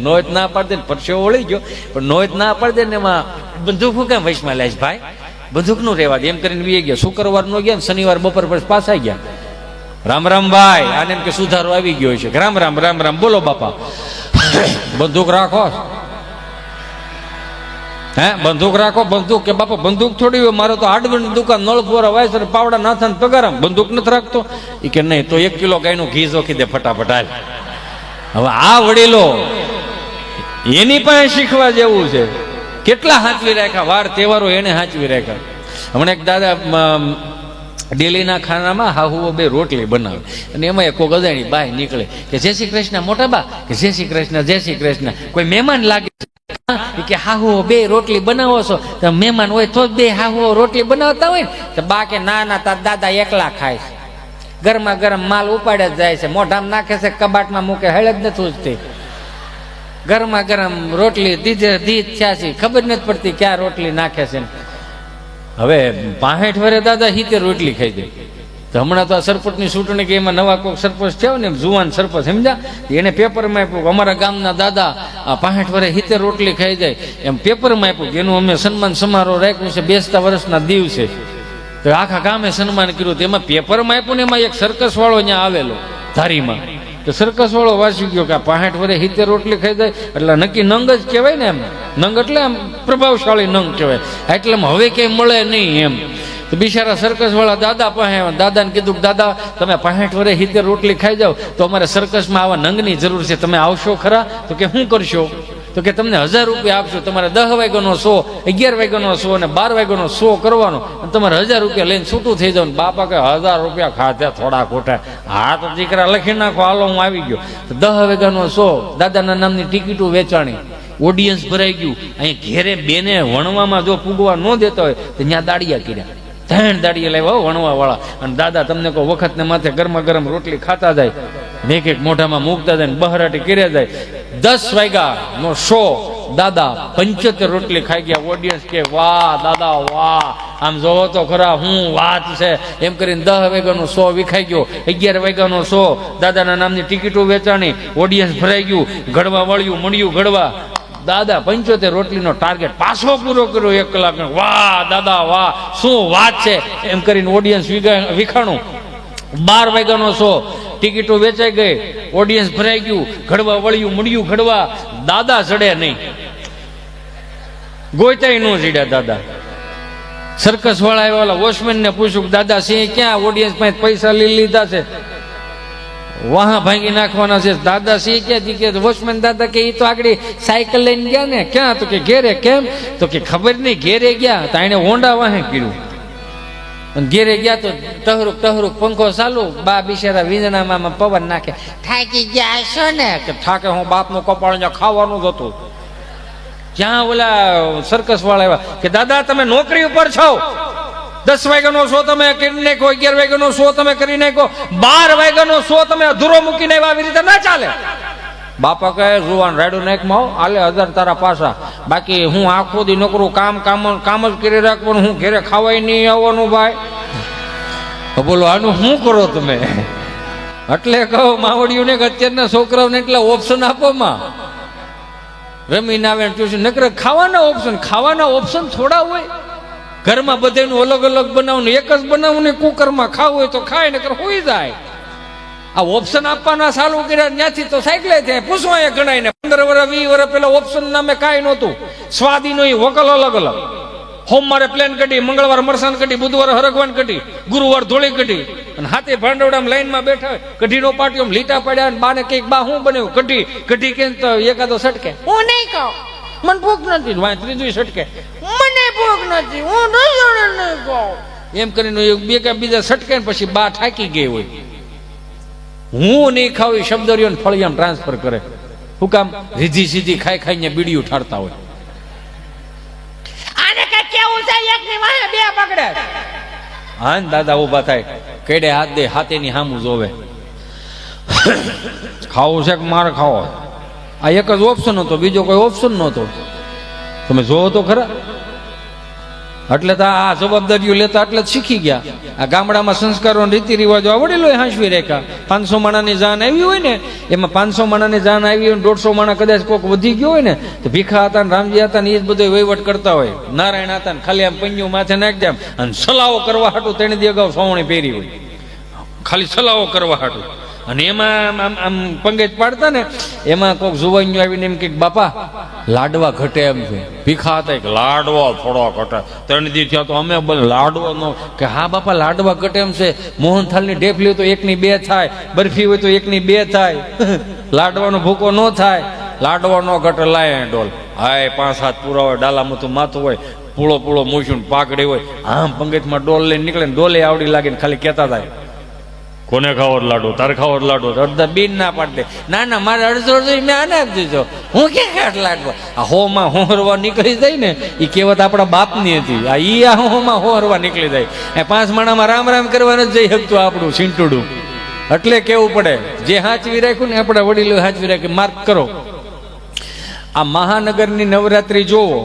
નોત ના પાડે ને પરસેવો વળી ગયો પણ નોત ના પાડે ને એમાં બંદૂક હું કેમ વૈશમાં લાઈશ ભાઈ બંદૂક નું રહેવા દે એમ કરીને વી ગયા. શુક્રવાર નો ગયા શનિવાર બપોર પછી પાછા ગયા. રામ રામ ભાઈ આને એમ કે સુધારો આવી ગયો છે. રામ રામ રામ રામ બોલો બાપા બંદૂક રાખો બંદૂક રાખો બંદૂક કે બાપા બંદૂક થોડી હોય મારે તો હાર્ડવેરની દુકાન નળ ફોરા વાયસર પાવડા નાથા પગારામ બંદૂક નથી રાખતો એ કે નહીં તો 1 કિલો ગાયનું ઘી જોખી દે ફટાફટ હાલ. હવે આ વડીલો એની પાસે શીખવા જેવું છે. કેટલા હાચવી રાખ્યા વાર તહેવારો એને હાચવી રાખ્યા. હમણાં એક દાદા ડેલીના ખાનામાં હાહુઓ 2 રોટલી બનાવે અને એમાં એક ગજાણી બાય નીકળે કે જય શ્રી કૃષ્ણ મોટા બા કે જય શ્રી કૃષ્ણ કોઈ મહેમાન લાગે કે હાહુઓ 2 રોટલી બનાવો છો તો મહેમાન હોય તો જ 2 હાહુઓ રોટલી બનાવતા હોય ને તો બા કે ના તાર દાદા એકલા ખાય છે. ગરમા ગરમ માલ ઉપાડે જ જાય છે મોઢામાં નાખે છે કબાટમાં મૂકે હેળ જ નથી ઉજતી. ગરમા ગરમ રોટલી દીધ થયા છે ખબર નથી પડતી ક્યાં રોટલી નાખે છે. હવે 65 વર્ષે દાદા 70 રોટલી ખાઈ દે. તો હમણાં તો આ સરપંચની ચૂંટણી કે એમાં નવા કોઈક સરપંચ થયો ને જુવાન સરપંચ સમજ્યા એને પેપરમાં આપ્યું અમારા ગામના દાદા 65 વર્ષે 70 રોટલી ખાઈ જાય એમ પેપરમાં આપ્યું કે એનું અમે સન્માન સમારોહ રાખ્યું છે બેસતા વર્ષના દિવસે. તો આખા ગામે સન્માન કર્યું એમાં પેપરમાં આપ્યું ને એમાં એક સર્કસ વાળો અહીંયા આવેલો ધારીમાં. તો સર્કસ વાળો વાંચી ગયો કે 65 વર્ષે 70 રોટલી ખાઈ જાય એટલે નક્કી નંગ જ કહેવાય ને એમ. નંગ એટલે આમ પ્રભાવશાળી નંગ કહેવાય એટલે હવે ક્યાંય મળે નહીં એમ. તો બિચારા સર્કસ વાળા દાદા પાસે દાદાને કીધું કે દાદા તમે 65 વર્ષે 70 રોટલી ખાઈ જાઓ તો અમારે સર્કસમાં આવા નંગની જરૂર છે તમે આવશો ખરા? તો કે શું કરશો? તો કે તમને 1000 રૂપિયા આપશો તમારે 10 વાગ્યાનો શો 11 વાગ્યાનો શો અને 12 વાગ્યાનો શો કરવાનો અને તમારે 1000 રૂપિયા લઈને છૂટું થઈ જાવ. બાપા કે 1000 રૂપિયા ખાધા થોડા ખોટા હા તો દીકરા લખી નાખો હાલો હું આવી ગયો. તો 10 વાગ્યાનો શો દાદાના નામની ટિકિટો વેચાણી ઓડિયન્સ ભરાઈ ગયું. અહીં ઘેરે બેને વણવામાં જો પૂગવા ન દેતા હોય તો ત્યાં દાડિયા કર્યા 3 દાડિયા લાવ્યા વણવા વાળા અને દાદા તમને કહો વખત ને માથે ગરમા ગરમ રોટલી ખાતા જાય એક મોઢામાં મૂકતા જાય બહરાટી કર્યા જાય. 10 વાગ્યાનો શો દાદા 75 રોટલી ખાઈ ગયા. ઓડિયન્સ કે વાહ દાદા વાહ આમ જોવો તો ખરા હું વાત છે એમ કરીને 10 વાગ્યાનો શો વિખાઈ ગયો. 11 વાગ્યાનો શો દાદાના નામની ટિકિટો વેચાણી ઓડિયન્સ ભરાઈ ગયું ઘડવા વળ્યું મળ્યું ઘડવા. દાદા 75 રોટલીનો ટાર્ગેટ પાછો પૂરો કર્યો 1 કલાક. વાહ દાદા વાહ શું વાત છે એમ કરીને ઓડિયન્સ વિખાણું. 12 વાગ્યાનો શો ટિકિટો વેચાઈ ગઈ ઓડિયન્સ ભરાઈ ગયું ઘડવા વળ્યું મળ્યું ઘડવા. દાદા ચડે નહીં ગોયતાય નો ચડ્યા દાદા. સર્કસ વાળા આવ્યા વોચમેન ને પૂછ્યું દાદા સિંહ ક્યાં ઓડિયન્સ પાસે પૈસા લઈ લીધા છે વાહ ભાંગી નાખવાના છે. દાદા સિંહ કે વોચમેન દાદા કે એ તો આગળ સાયકલ લઈને ગયા ને ક્યાં? તો કે ઘેરે. કેમ? તો કે ખબર નહીં ઘેરે ગયા તો એને હોન્ડા વાહે કર્યું અને ઘેરે ગયા તો ટહરુક પંખો ચાલુ બા બિચારા વીંજણામાં પવન નાખે થાકી ગયા છો ને કે થાકે હું બાપનું કપાળ ખાવાનું જ હતું. જ્યાં ઓલા સર્કસ વાળા આવ્યા કે દાદા તમે નોકરી ઉપર છો 10 વાગ્યાનો શો તમે કરી નાખો 11 વાગ્યાનો શો તમે કરી નાખો 12 વાગ્યાનો શો તમે અધૂરો મૂકીને આવી રીતે ના ચાલે. બાપા કહે જુવાન રાયડું નાખમાં આલે 1000 તારા પાછા બાકી હું આખો દી નોકરું કામ જ કરી રાખવાનું હું ઘેરે ખાવાય નહીં આવવાનું ભાઈ. બોલો આનું શું કરો તમે? એટલે કહો માવડીઓને કે અત્યારના છોકરાઓને એટલા ઓપ્શન આપો માં રમીને આવે ટ્યુશન નકર ખાવાના ઓપ્શન થોડા હોય. ઘરમાં બધાનું અલગ અલગ બનાવવાનું એક જ બનાવવું કુકરમાં ખાવું હોય તો ખાય નકર હોઈ જાય. આ ઓપ્શન આપવાના ચાલુ કર્યા ત્યાંથી તો સાયકલે ત્યાં પૂછવા ગણાય ને 15 વર્ષ 20 વર્ષ પેલા ઓપ્શન નામે કાંઈ નહોતું. સ્વાદી નો વકલ અલગ અલગ સોમવારે પ્લેન કઢી મંગળવાર મરસાન કઢી બુધવારે હરગવાન કઢી ગુરુવાર ધોળી કઢી અને હાથે ભાંડવડામાં લાઈનમાં બેઠા હોય કઢીનો પાટીઓ લીટા પડ્યા અને બાને કઈક બા હું બનાવ્યું કઢી કે તો એકાદો સટકે હું નહીં ખાઉં મને ભૂખ નથી ત્રીજું સટકે મને ભૂખ નથી હું નહીં ખાઉં એમ કરીને બે કે બીજા સટકે પછી બા થાકી ગઈ હોય હું નહીં ખાવ એ શબ્દ રહ્યો ને ફળિયામાં ટ્રાન્સફર કરે. શું કામ? રીધી સીધી ખાઈ ખાઈને બીડીયું ઠારતા હોય. આને કઈ કેવું છે? એક ની વાહે બે પકડે. હા ને દાદા ઉભા થાય, કેડે હાથ દે, હાથેની સામું જોવે. ખાવું છે કે માર ખાવો? આ એક જ ઓપ્શન હતો, બીજો કોઈ ઓપ્શન નહોતો. તમે જોવો તો ખરા. એટલે તો આ જવાબદારીઓ લેતા એટલે જ શીખી ગયા. આ ગામડામાં સંસ્કારો રીતિ રિવાજો આવડેલો હાંસવી રેખા. 500 માણાની જાન આવી હોય ને, એમાં 500 માણાની જાન આવી હોય, 150 માણા કદાચ કોઈક વધી ગયો હોય ને, તો ભીખા હતા ને રામજી હતા ને એ જ બધો વહીવટ કરતા હોય. નારાયણ હતા ને ખાલી આમ પૈયું માથે નાખી દે અને સલાવો કરવા હાટું 3 દી અગાઉ સોવણી પહેરી હોય, ખાલી સલાવો કરવા હાટું. અને એમાં આમ આમ પંગેજ પાડતા ને, એમાં કોઈક જુવાનીઓ આવીને એમ કે બાપા લાડવા ઘટે એમ છે. ભીખા હતા એક લાડવા થોડો ઘટે. 3 દી થયા તો અમે લાડવા નો કે હા બાપા લાડવા ઘટે એમ છે. મોહનથાળની ઢેફલી હોય તો 1 ની 2 થાય, બરફી હોય તો 1 ની 2 થાય. લાડવાનો ભૂકો ન થાય. લાડવા નો ઘટે લાય ડોલ. હાય 5-7 પૂરા હોય, ડાલામાં તો માથું હોય, પૂળો પૂળો મૂછું પાકડી હોય, આમ પંગેજમાં ડોલ લઈને નીકળે ને ડોલે આવડી લાગે ને ખાલી કહેતા થાય કોને ખાવો લાડુ? તારે ખાવો લાડુ? અડધા બીન ના પાડે. ના ના મારે અડધો મેં આને આપી દીધો, હું ક્યાં ખાટ લાડવો. આ હોમાં હોરવા નીકળી જાય ને, એ કહેવત આપણા બાપની હતી. આ ઈ આ હોમાં હોરવા નીકળી જાય. એ 5 માણામાં રામ રામ કરવાનું જ જઈ શકતું આપણું છીંટુડું. એટલે કેવું પડે, જે હાચવી રાખ્યું ને આપણા વડીલો હાચવી રાખ્યું. માર્ક કરો, આ મહાનગરની નવરાત્રી જોવો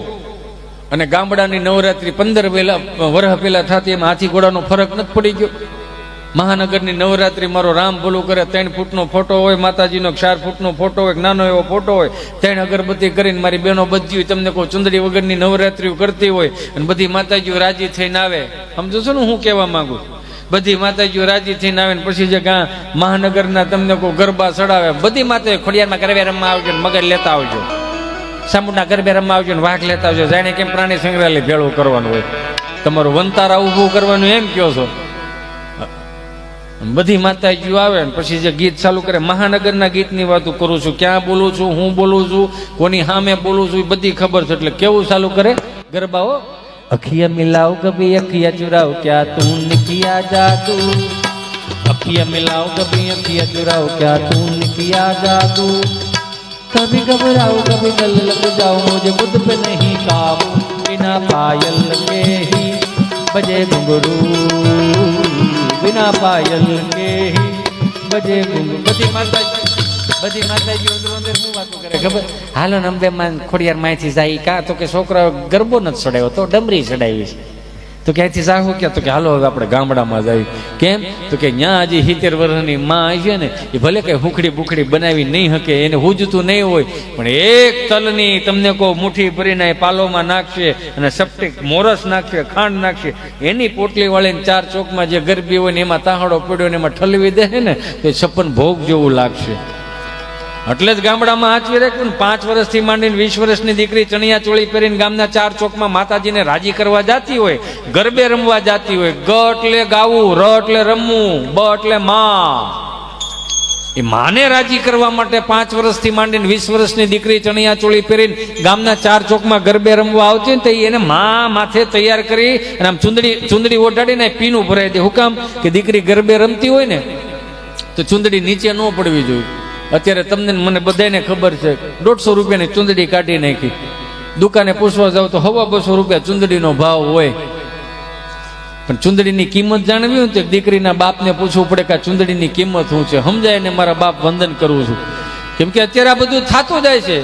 અને ગામડાની નવરાત્રી 15 વર્ષ પહેલા થતી, એમાં હાથી ઘોડાનો ફરક નથી પડી ગયો? મહાનગરની નવરાત્રી મારો રામ ભલું કરે 3 ફૂટનો ફોટો હોય, માતાજીનો 4 ફૂટનો ફોટો હોય, નાનો એવો ફોટો હોય, 3 અગરબત્તી કરીને મારી બહેનો બધી હોય, તમને કહું ચુંદડી વગરની નવરાત્રીઓ કરતી હોય અને બધી માતાજીઓ રાજી થઈને આવે. સમજો છો ને હું કહેવા માંગુ? બધી માતાજીઓ રાજી થઈને આવે ને પછી જે મહાનગરના તમને કહું ગરબા ચડાવે, બધી માતા ખોડિયારમાં ગરબે રમવા આવજો ને મગર લેતા આવજો, સામુંડા ગરબે રમવા આવજો ને વાઘ લેતા આવજો, જાણે કેમ પ્રાણી સંગ્રહાલય ભેળું કરવાનું હોય, તમારું વંતારા ઊભું કરવાનું એમ કહો છો. બધી માતાજીઓ આવે ને પછી જે ગીત ચાલુ કરે, મહાનગરના ગીતની વાતો કરું છું, ક્યાં બોલું છું, હું બોલું છું, કોની સામે બોલું છું, એ બધી ખબર છે. એટલે કેવું ચાલુ કરે ગરબાઓ? અખિયા મિલાવ કભી અખિયા ચુરાવ, ક્યાં તું કિયા જાદુ. અખિયા મિલાવ કભી અખિયા ચુરાવ, ક્યાં તું કિયા જાદુ. कभी घबराओ कभी गल लग जाओ, मुझे खुद पे नहीं काबू. बिना पायल के ही बजे घुंघरू, बिना पायल के ही बजे घुंघरू. બધી માતાજી અંદર અંદર શું વાતો કરે ખબર? હાલો ને અંબે માં ખોડિયાર માંથી જાય કા તો કે છોકરા ગરબો નથી ચડાવ્યો તો ડમરી ચડાવી છે. તો ક્યાંથી જાહું ક્યાં? તો કે હાલો હવે આપણે ગામડામાં જાય. કેમ? તો કે ત્યાં હજી 70 વર્ષની માં આવી છે ને, એ ભલે કઈ હુખડી બુખડી બનાવી નહીં શકે, એને હુજતું નહીં હોય, પણ એક તલની તમને કહો મુઠ્ઠી ભરીને પાલોમાં નાખશે અને સપ્ટિક મોરસ નાખશે, ખાંડ નાખશે, એની પોટલી વાળીને 4 ચોકમાં જે ગરબી હોય ને એમાં તાહડો પડ્યો ને એમાં ઠલવી દે ને તો 56 ભોગ જેવું લાગશે. એટલે જ ગામડામાં હાચવી રાખ્યું ને. 5 વર્ષથી માંડીને 20 વર્ષની દીકરી ચણિયા ચોળી પહેરીને ગામના 4 ચોકમાં માતાજીને રાજી કરવા જાતી હોય, ગરબે રમવા જાતી હોય. ગ એટલે ગાવું, ર એટલે રમવું, બ એટલે માં. એ માને રાજી કરવા માટે 5 વર્ષથી માંડીને 20 વર્ષની દીકરી ચણિયા ચોળી પહેરીને ગામના 4 ચોકમાં ગરબે રમવા આવતી ને, તો એને માં માથે તૈયાર કરી અને આમ ચુંદડી ઓઢાડીને પીનું ભરાઈ દે. હું કામ? કે દીકરી ગરબે રમતી હોય ને તો ચુંદડી નીચે ન પડવી જોઈએ. અત્યારે તમને મને બધાને ખબર છે, 150 રૂપિયાની ચુંદડી કાઢી નાખી. દુકાને પૂછવા જાવ તો 250 રૂપિયા ચુંદડીનો ભાવ હોય. પણ ચુંદડીની કિંમત જાણવી હોય તો દીકરીના બાપને પૂછવું પડે કે આ ચુંદડીની કિંમત શું છે. સમજાય ને મારા બાપ વંદન કરું છું. કેમ કે અત્યારે આ બધું થતું જાય છે.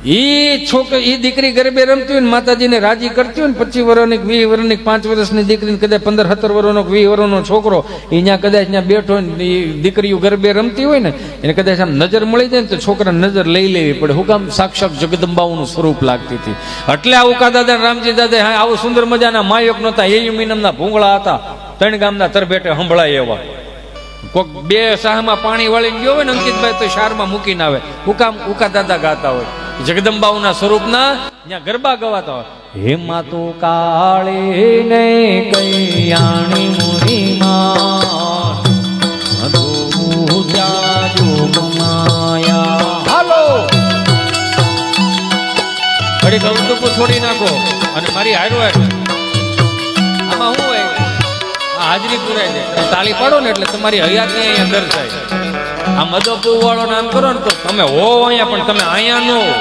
ઈ દીકરી ગરબે રમતી હોય ને માતાજીને રાજી કરતી હોય ને, 25 વર્ષની 20 વર્ષની 5 વર્ષની દીકરીને કદાચ 15-17 વર્ષનો 20 વર્ષનો છોકરો અહીંયા કદાચ ત્યાં બેઠો ને દીકરીઓ ગરબે રમતી હોય ને, એને કદાચ આમ નજર મળી જાય ને તો છોકરા નજર લઈ લેવી પડે. હું કામ? સાક્ષાત જગદંબાઓનું સ્વરૂપ લાગતી હતી. એટલે આ ઉકા દાદા રામજી દાદા હા આવું સુંદર મજાના માયક નહોતા, એયુમિનમના ભૂંગળા હતા, 3 ગામના તરભેટે સંભળાય એવા. કોઈક 2 શાહમાં પાણી વાળીને ગયો હોય ને અંકિતભાઈ તો શારમાં મૂકીને આવે. હું કામ? ઉકા દાદા ગાતા હોય, જગદંબાઓના સ્વરૂપના ત્યાં ગરબા ગવાતા હોય. હે માતો કાળી ને કૈયાણી મુની માં, હાલો ઘડી ગૌતમ છોડી નાખો અને મારી હારો આમાં શું હોય? હાજરી પુરાઈ જાય. તમે તાળી પાડો ને એટલે તમારી હયાતી અહીંયા દર્શાય. આ મદપુ વાળો નામ કરો ને તો તમે હો અહીંયા, પણ તમે અહીંયા નો હો.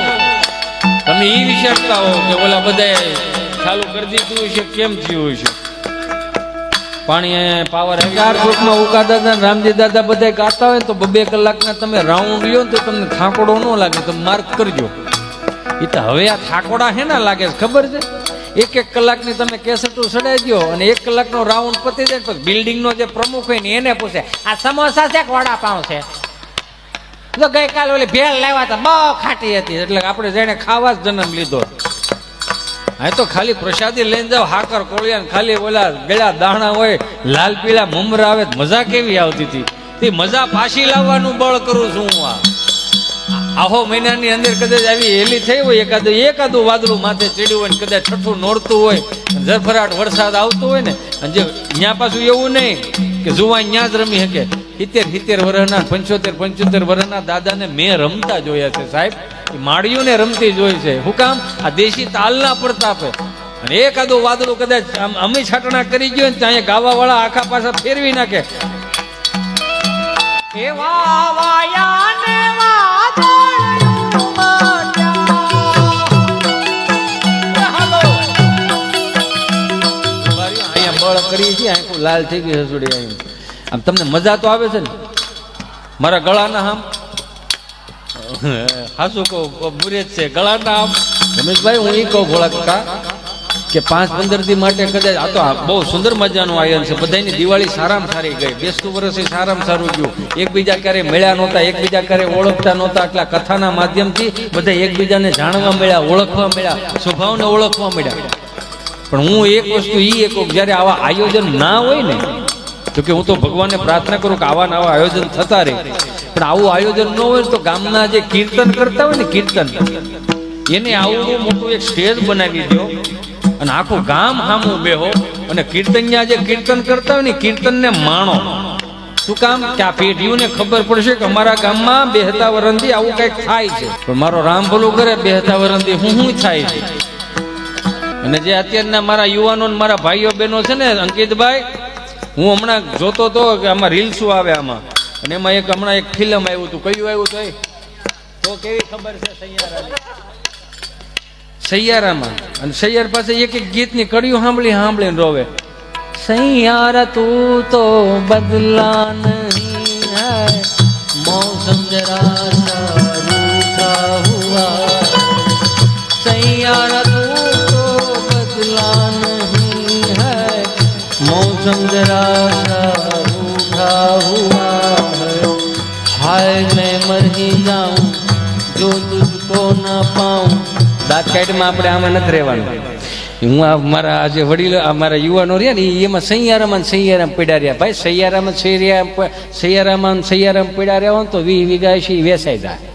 તમે એ વિચારતા હો કે ઓલા બધા ચાલુ કરી દીધું છે, કેમ થયું છે. પાણી પાવર ચાર ગ્રુપમાં ઉકા દાદા રામજી દાદા બધા ગાતા હોય તો 2 કલાકના તમે રાઉન્ડ લ્યો ને તો તમને થાકોડો ન લાગે. તમે માર્ક કરજો. એ તો હવે આ થાકોડા હે ના લાગે ખબર છે. 1-1 કલાકની તમે કેસેટો સડાઈ દો અને 1 કલાકનો રાઉન્ડ પતી જાય પછી બિલ્ડિંગનો જે પ્રમુખ હોય ને એને પૂછે આ સમોસા છે કે વડાપાઉં છે. તો ગઈકાલે ઓલી ભેળ લાવ્યા હતા બહુ ખાટી હતી, એટલે આપણે જેને ખાવા જ જન્મ લીધો. હા તો ખાલી પ્રસાદી લઈને જાવ, હાકર કોળિયા ખાલી ઓલા ગળા દાણા હોય, લાલ પીળા મમરા આવે, મજા કેવી આવતી હતી. તે મજા પાછી લાવવાનું બળ કરું છું હું. આહો મહિનાની અંદર કદાચ આવી હેલી થઈ હોય, એકાદું વાદળું માથે ચડ્યું હોય ને કદાચ છઠ્ઠું નોરતું હોય, ઝરફરાટ વરસાદ આવતો હોય ને, અને જે ત્યાં પાછું એવું નહીં કે જુવાન ત્યાં જ રમી શકે. 70 વર્ષના 75 વર્ષના દાદાને મેં રમતા જોયા છે સાહેબ. માળીઓને રમતી જોઈ છે. હું કામ? આ દેશી તાલના પ્રતાપે. અને એકાદું વાદળું કદાચ અમી છાટણા કરી ગયો ને ત્યાં ગાવા વાળા આખા પાછા ફેરવી નાખે. એવા વાયાને બળ કરી છે. આખું લાલ થઈ ગઈ હસુડી. આમ તમને મજા તો આવે છે ને મારા ગળાના આમ હાસુ કહું બુરે છે ગળાના આમ. રમેશભાઈ હું એ કહું ભોળા કાકા કે 5-15 દી માટે કદાચ આ તો બહુ સુંદર મજાનું આયોજન છે. બધાની દિવાળી સારામાં સારી ગઈ, બેસતું વર્ષ એ સારામાં સારું ગયું. એકબીજા ક્યારે મળ્યા નહોતા, એકબીજા ક્યારે ઓળખતા નહોતા, એટલા કથાના માધ્યમથી બધા એકબીજાને જાણવા મળ્યા, ઓળખવા મળ્યા, સ્વભાવને ઓળખવા મળ્યા. પણ હું એક વસ્તુ એ કહું જ્યારે આવા આયોજન ના હોય ને, તો કે હું તો ભગવાનને પ્રાર્થના કરું કે આવા નવા આયોજન થતા રહે. પણ આવું આયોજન ન હોય તો ગામના જે કીર્તન કરતા હોય ને, કીર્તન એને આવું મોટું એક સ્ટેજ બનાવી દો અને આખું ગામ સામું બેહો અને કીર્તનિયા જે કીર્તન કરતા હોય ને કીર્તનને માણો. શું કામ? કે આ પેઢીઓને ખબર પડશે કે અમારા ગામમાં બેહતા વરણથી આવું કંઈક થાય છે. પણ મારો રામ ભલું કરે, બેહતા વરણથી હું થાય છે. અને જે અત્યારના મારા યુવાનો મારા ભાઈઓ બહેનો છે ને અંકિતભાઈ, હું હમણાં જોતો હતો કે આમાં રીલ્સો આવે આમાં, અને એમાં હમણાં એક ફિલ્મ આવ્યું હતું. કયું આવ્યું હતું? તો કેવી ખબર છે? સૈયારામાં. અને સૈયાર પાસે એક ગીતની કડીઓ સાંભળીને રોવે. સૈયારા તું તો બદલા નહીં હૈ, મૌસમ જરા સા રૂઠા હુઆ. સૈયારા मौसम जरा सा रूठा हुआ है, हाय मैं मर ही जाऊं जो तुझको ना पाऊं. દાંત કાઢમાં આપણે આમાં નથી રહેવાનું. હું મારા આજે વડીલો મારા યુવાનો રહ્યા ને એમાં સૈયારામાં પડ્યા રહ્યા. ભાઈ સૈયારામાં પડ્યા રહ્યા હોય તો 20 વીઘા વેચાઈ જાય.